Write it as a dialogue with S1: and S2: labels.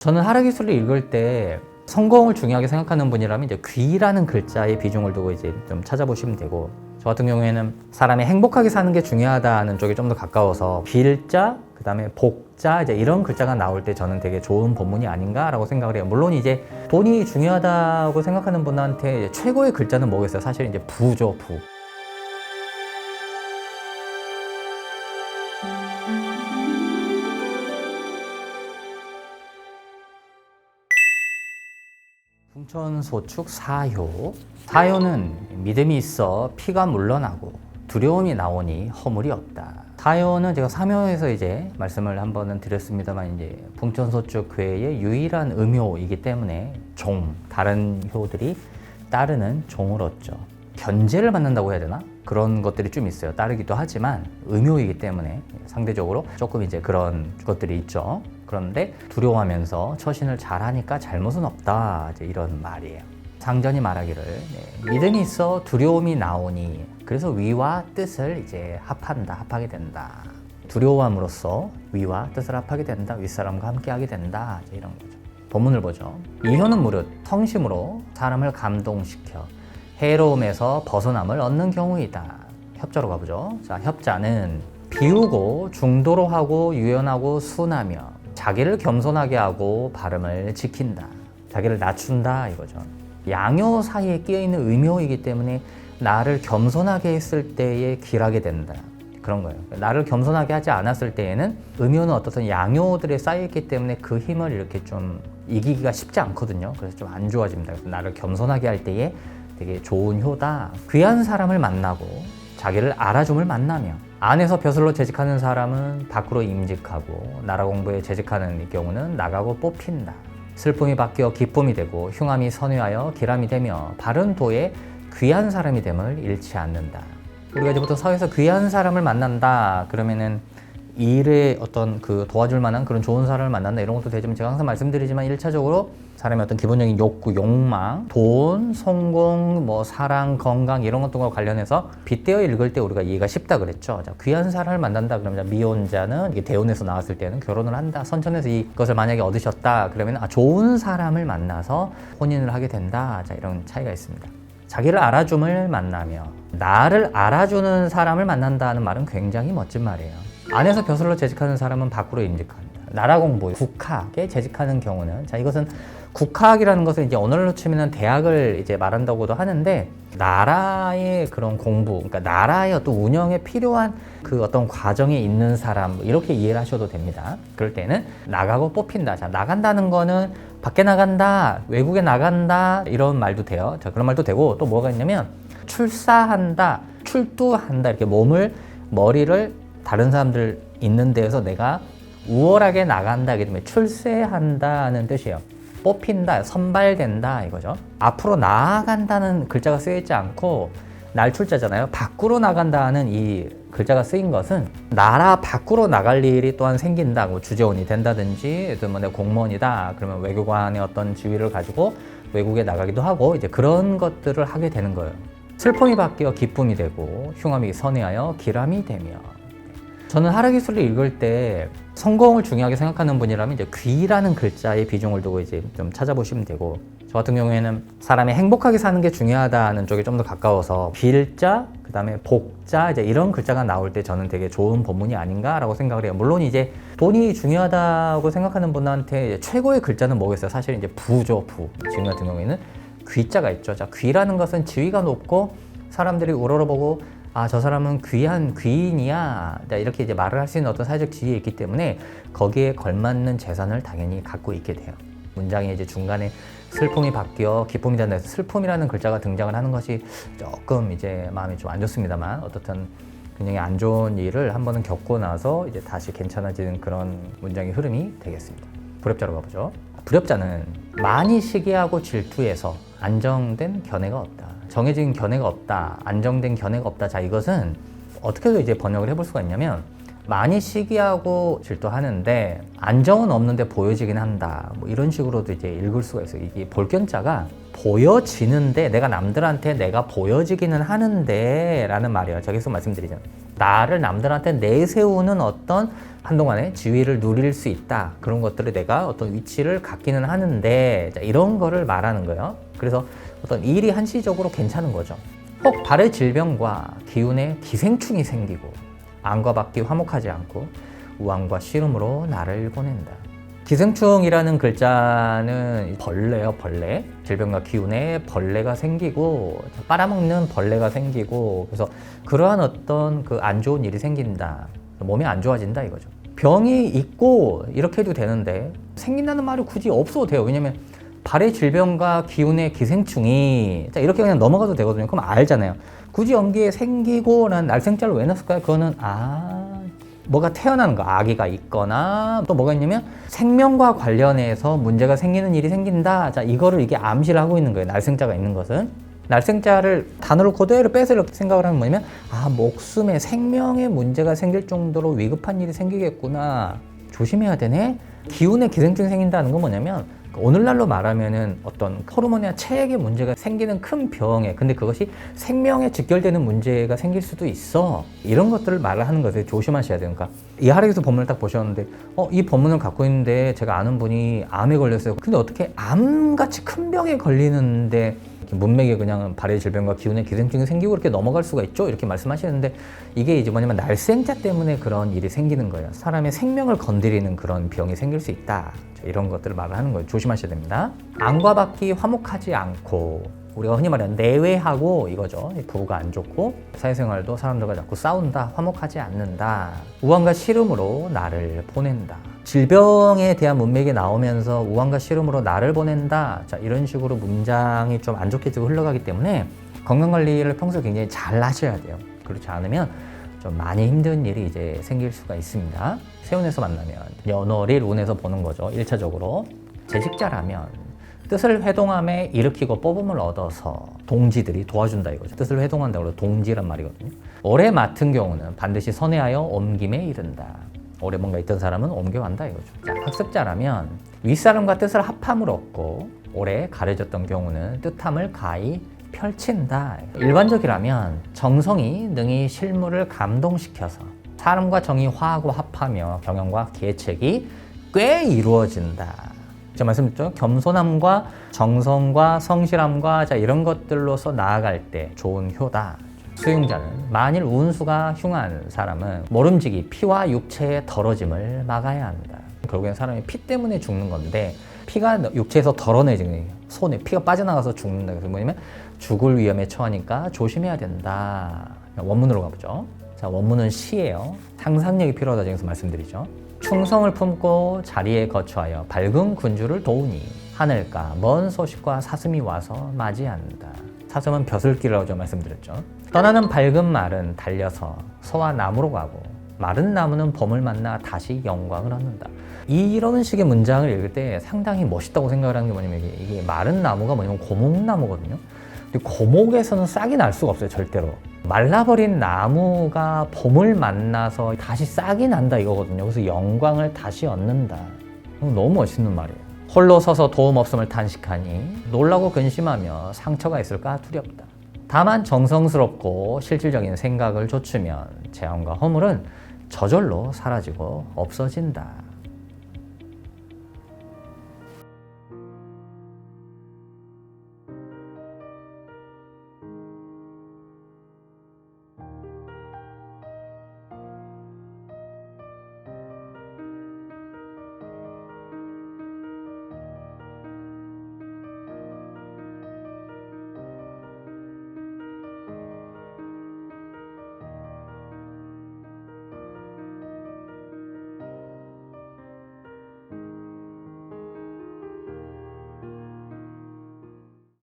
S1: 저는 하락기술을 읽을 때 성공을 중요하게 생각하는 분이라면 이제 귀라는 글자의 비중을 두고 이제 좀 찾아보시면 되고, 저 같은 경우에는 사람이 행복하게 사는 게 중요하다는 쪽에 좀 더 가까워서 빌자, 그 다음에 복자, 이제 이런 글자가 나올 때 저는 되게 좋은 본문이 아닌가라고 생각을 해요. 물론 이제 돈이 중요하다고 생각하는 분한테 이제 최고의 글자는 뭐겠어요? 사실 이제 부죠, 부. 풍천소축 사효. 사효는 믿음이 있어 피가 물러나고 두려움이 나오니 허물이 없다. 사효는 제가 삼효에서 이제 말씀을 한 번은 드렸습니다만, 이제 풍천소축 괴의 유일한 음효이기 때문에 다른 효들이 따르는 종을 얻죠. 견제를 받는다고 해야 되나? 그런 것들이 좀 있어요. 따르기도 하지만 음효이기 때문에 상대적으로 조금 이제 그런 것들이 있죠. 그런데 두려워하면서 처신을 잘하니까 잘못은 없다, 이제 이런 말이에요. 상전이 말하기를 믿음이 있어 두려움이 나오니, 그래서 위와 뜻을 이제 합하게 된다. 두려워함으로써 위와 뜻을 합하게 된다. 윗사람과 함께하게 된다, 이제 이런 거죠. 본문을 보죠. 이효는 무릇 성심으로 사람을 감동시켜 해로움에서 벗어남을 얻는 경우이다. 협자로 가보죠. 자, 협자는 비우고 중도로 하고 유연하고 순하며 자기를 겸손하게 하고 발음을 지킨다. 자기를 낮춘다, 이거죠. 양효 사이에 끼어있는 음효이기 때문에 나를 겸손하게 했을 때에 귀하게 된다. 그런 거예요. 나를 겸손하게 하지 않았을 때에는 음효는 어떤 양효들에 쌓여있기 때문에 그 힘을 이렇게 좀 이기기가 쉽지 않거든요. 그래서 좀 안 좋아집니다. 그래서 나를 겸손하게 할 때에 되게 좋은 효다. 귀한 사람을 만나고 자기를 알아줌을 만나며, 안에서 벼슬로 재직하는 사람은 밖으로 임직하고 나라 공부에 재직하는 경우는 나가고 뽑힌다. 슬픔이 바뀌어 기쁨이 되고 흉함이 선회하여 기람이 되며 바른 도에 귀한 사람이 됨을 잃지 않는다. 우리가 이제부터 사회에서 귀한 사람을 만난다 그러면은 일에 어떤 그 도와줄 만한 그런 좋은 사람을 만난다, 이런 것도 되지만, 제가 항상 말씀드리지만 1차적으로 사람의 어떤 기본적인 욕구, 욕망, 돈, 성공, 뭐 사랑, 건강 이런 것들과 관련해서 빗대어 읽을 때 우리가 이해가 쉽다 그랬죠. 자, 귀한 사람을 만난다 그러면 미혼자는 이게 대운에서 나왔을 때는 결혼을 한다. 선천에서 이것을 만약에 얻으셨다 그러면 좋은 사람을 만나서 혼인을 하게 된다. 자, 이런 차이가 있습니다. 자기를 알아줌을 만나며 나를 알아주는 사람을 만난다는 말은 굉장히 멋진 말이에요. 안에서 벼슬로 재직하는 사람은 밖으로 임직한다. 나라 공부, 국학에 재직하는 경우는, 자, 이것은 국학이라는 것은 이제 언어로 치면 대학을 이제 말한다고도 하는데, 나라의 그런 공부, 그러니까 나라의 어떤 운영에 필요한 그 어떤 과정에 있는 사람, 이렇게 이해를 하셔도 됩니다. 그럴 때는 나가고 뽑힌다. 자, 나간다는 거는 밖에 나간다, 외국에 나간다, 이런 말도 돼요. 자, 그런 말도 되고, 또 뭐가 있냐면 출사한다, 출두한다, 이렇게 머리를 다른 사람들 있는 데에서 내가 우월하게 나간다, 하기 때문에 출세한다는 뜻이에요. 뽑힌다, 선발된다, 이거죠. 앞으로 나아간다는 글자가 쓰여있지 않고 날출자잖아요. 밖으로 나간다는 이 글자가 쓰인 것은 나라 밖으로 나갈 일이 또한 생긴다, 뭐 주재원이 된다든지, 뭐 내가 공무원이다 그러면 외교관의 어떤 지위를 가지고 외국에 나가기도 하고, 이제 그런 것들을 하게 되는 거예요. 슬픔이 바뀌어 기쁨이 되고 흉함이 선회하여 기람이 되며. 저는 하락기술을 읽을 때 성공을 중요하게 생각하는 분이라면 이제 귀라는 글자의 비중을 두고 이제 좀 찾아보시면 되고, 저 같은 경우에는 사람이 행복하게 사는 게 중요하다는 쪽에 좀 더 가까워서 빌자, 그 다음에 복자, 이제 이런 글자가 나올 때 저는 되게 좋은 본문이 아닌가라고 생각을 해요. 물론 이제 돈이 중요하다고 생각하는 분한테 최고의 글자는 뭐겠어요? 사실 이제 부죠, 부. 지금 같은 경우에는 귀자가 있죠. 자, 귀라는 것은 지위가 높고 사람들이 우러러보고 저 사람은 귀한 귀인이야, 이렇게 이제 말을 할 수 있는 어떤 사회적 지위에 있기 때문에 거기에 걸맞는 재산을 당연히 갖고 있게 돼요. 문장에 이제 중간에 슬픔이 바뀌어 기쁨이 된다 해서 슬픔이라는 글자가 등장을 하는 것이 조금 이제 마음이 좀 안 좋습니다만, 어떻든 굉장히 안 좋은 일을 한 번은 겪고 나서 이제 다시 괜찮아지는 그런 문장의 흐름이 되겠습니다. 불협자로 가보죠. 불협자는 많이 시기하고 질투해서 안정된 견해가 없다. 정해진 견해가 없다, 안정된 견해가 없다. 자, 이것은 어떻게도 이제 번역을 해볼 수가 있냐면, 많이 시기하고 질투하는데 안정은 없는데 보여지긴 한다, 뭐 이런 식으로도 이제 읽을 수가 있어요. 이게 볼견자가 보여지는데, 내가 남들한테 내가 보여지기는 하는데 라는 말이에요. 제가 계속 말씀드리죠. 나를 남들한테 내세우는 어떤 한동안의 지위를 누릴 수 있다. 그런 것들을 내가 어떤 위치를 갖기는 하는데, 자, 이런 거를 말하는 거예요. 그래서 어떤 일이 한시적으로 괜찮은 거죠. 혹 발의 질병과 기운에 기생충이 생기고 안과 밖이 화목하지 않고 우환과 씨름으로 나를 보낸다. 기생충이라는 글자는 벌레요, 벌레. 질병과 기운에 벌레가 생기고 빨아먹는 벌레가 생기고, 그래서 그러한 어떤 그 안 좋은 일이 생긴다. 몸이 안 좋아진다 이거죠. 병이 있고 이렇게 해도 되는데 생긴다는 말이 굳이 없어도 돼요. 왜냐면 발의 질병과 기운의 기생충이, 자, 이렇게 그냥 넘어가도 되거든요. 그럼 알잖아요. 굳이 연기에 생기고 난 날생자를 왜 넣었을까요? 그거는 뭐가 태어나는 거, 아기가 있거나 또 뭐가 있냐면 생명과 관련해서 문제가 생기는 일이 생긴다. 자, 이거를 이게 암시를 하고 있는 거예요. 날생자가 있는 것은. 날생자를 단어를 그대로 빼서 이렇게 생각을 하면 뭐냐면, 목숨에 생명에 문제가 생길 정도로 위급한 일이 생기겠구나. 조심해야 되네. 기운에 기생충이 생긴다는 건 뭐냐면, 오늘날로 말하면은 어떤 호르몬이나 체액에 문제가 생기는 큰 병에, 근데 그것이 생명에 직결되는 문제가 생길 수도 있어. 이런 것들을 말을 하는 거예요. 조심하셔야 돼요. 그러니까 이 하락에서 본문을 딱 보셨는데, 이 본문을 갖고 있는데 제가 아는 분이 암에 걸렸어요. 근데 어떻게 암같이 큰 병에 걸리는데 문맥에 그냥 발의 질병과 기운의 기생충이 생기고 이렇게 넘어갈 수가 있죠? 이렇게 말씀하시는데, 이게 이제 뭐냐면 날생자 때문에 그런 일이 생기는 거예요. 사람의 생명을 건드리는 그런 병이 생길 수 있다. 이런 것들을 말을 하는 거예요. 조심하셔야 됩니다. 안과 밖이 화목하지 않고, 우리가 흔히 말하는 내외하고 이거죠. 부부가 안 좋고 사회생활도 사람들과 자꾸 싸운다, 화목하지 않는다. 우환과 씨름으로 나를 보낸다. 질병에 대한 문맥이 나오면서 우환과 씨름으로 나를 보낸다. 자, 이런 식으로 문장이 좀 안 좋게 지금 흘러가기 때문에 건강관리를 평소에 굉장히 잘 하셔야 돼요. 그렇지 않으면 좀 많이 힘든 일이 이제 생길 수가 있습니다. 세운에서 만나면 연월일 운에서 보는 거죠. 1차적으로 재직자라면 뜻을 회동함에 일으키고 뽑음을 얻어서 동지들이 도와준다 이거죠. 뜻을 회동한다고 해서 동지란 말이거든요. 올해 맡은 경우는 반드시 선회하여 옮김에 이른다. 올해 뭔가 있던 사람은 옮겨간다 이거죠. 자, 학습자라면 윗사람과 뜻을 합함을 얻고 올해 가려졌던 경우는 뜻함을 가히 펼친다. 일반적이라면 정성이 능히 실무를 감동시켜서 사람과 정이 화하고 합하며 경영과 계책이 꽤 이루어진다. 제가 말씀드렸죠? 겸손함과 정성과 성실함과 이런 것들로서 나아갈 때 좋은 효다. 수용자는 만일 운수가 흉한 사람은 모름지기 피와 육체의 더러짐을 막아야 한다. 결국엔 사람이 피 때문에 죽는 건데, 피가 육체에서 덜어내지는 손에 피가 빠져나가서 죽는다. 그래서 뭐냐면 죽을 위험에 처하니까 조심해야 된다. 원문으로 가보죠. 자, 원문은 시예요. 상상력이 필요하다 중에서 말씀드리죠. 충성을 품고 자리에 거처하여 밝은 군주를 도우니 하늘가 먼 소식과 사슴이 와서 맞이한다. 사슴은 벼슬길이라고 좀 말씀드렸죠. 떠나는 밝은 말은 달려서 소와 나무로 가고 마른 나무는 봄을 만나 다시 영광을 얻는다. 이런 식의 문장을 읽을 때 상당히 멋있다고 생각을 하는 게 뭐냐면, 이게 마른 나무가 뭐냐면 고목나무거든요. 근데 고목에서는 싹이 날 수가 없어요, 절대로. 말라버린 나무가 봄을 만나서 다시 싹이 난다 이거거든요. 그래서 영광을 다시 얻는다. 너무 멋있는 말이에요. 홀로 서서 도움 없음을 탄식하니 놀라고 근심하며 상처가 있을까 두렵다. 다만 정성스럽고 실질적인 생각을 좇으면 재앙과 허물은 저절로 사라지고 없어진다.